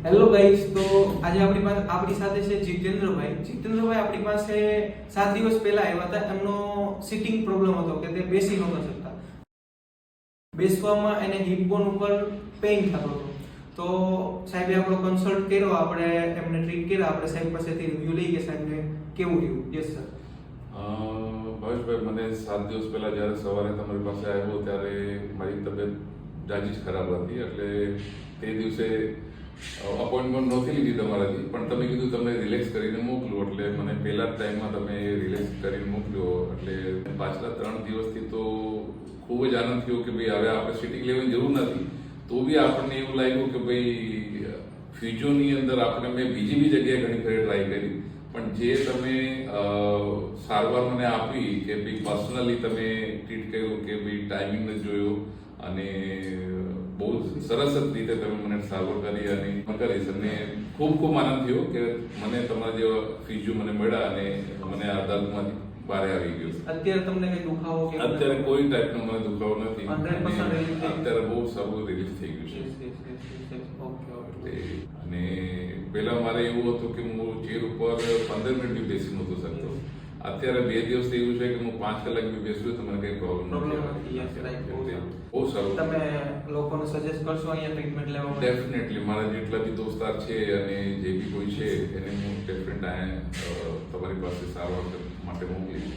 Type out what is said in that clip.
Hello guys, તો આજે આપણી સાથે છે જીતેન્દ્રભાઈ આપણી પાસે 7 દિવસ પહેલા આવ્યા હતા. એમનો સિટિંગ પ્રોબ્લેમ હતો કે તે બેસી નહોતા શકતા. બેસવામાં એને હિપ બોન ઉપર પેઇન થતો હતો. તો સાહેબે આપણો કન્સલ્ટ કર્યો, આપણે એમને ટ્રીટ કર્યા. આપણે સાહેબ પાસેથી રિવ્યુ લઈ કે સાહેબને કેવું રહ્યું. Yes sir. ભાવેશભાઈ, મને 7 દિવસ પહેલા જ્યારે સવારે તમારી પાસે આવ્યો ત્યારે મારી તબિયત જાજી જ ખરાબ હતી. એટલે તે દિવસે અપોઇન્ટમેન્ટ નહોતી લીધી તમારાથી, પણ તમે કીધું તમને રિલેક્સ કરીને મોકલો. એટલે મને પહેલા જ ટાઈમમાં તમે રિલેક્સ કરીને મોકલ્યો. એટલે પાછલા 3 દિવસથી તો ખૂબ જ આનંદ થયો કે ભાઈ હવે આપણે સિટિંગ લેવાની જરૂર નથી. તો બી આપણને એવું લાગ્યું કે ભાઈ ફ્યુચરની અંદર આપણે મેં બીજી જગ્યાએ ઘણી ફરી ટ્રાય કરી, પણ જે તમે સારવાર મને આપી કે ભાઈ પર્સનલી તમે ટ્રીટ કર્યું, કે ભાઈ ટાઈમિંગ જ જોયો અને બહુ સરસ જ રીતે તમે મને સારવાર કરી અને કરીશ. અને ખૂબ ખૂબ આનંદ થયો કે મને તમારા જેવા ફિઝિયો મને મળ્યા અને મને આ દર્દમાંથી બહાર આવી ગયો. અત્યારે તમને કઈ દુખાવો કે અત્યારે કોઈ ટાઈપનો મને દુખાવો નથી. 100% relief અત્યારે બહુ સારું રિલીફ થઈ ગયું છે. અને પહેલા મારે એવું હતું કે હું ચેર ઉપર 15 મિનિટ બી બેસી નહોતો શકતો. અત્યારે 2 દિવસથી એવું છે કે હું 5 કલાક બી બેસું તો મને કઈ પ્રોબ્લેમ નથી. બહુ સારું. તમે લોકોને સજેસ્ટ કરશો અહીંયા ટ્રીટમેન્ટ લેવા માટે? ડેફિનેટલી મારા જેટલા બી દોસ્તાર છે અને જે બી કોઈ છે એને હું ડેફિનેટ તમારી પાસે સારવાર માટે મોકલીશ.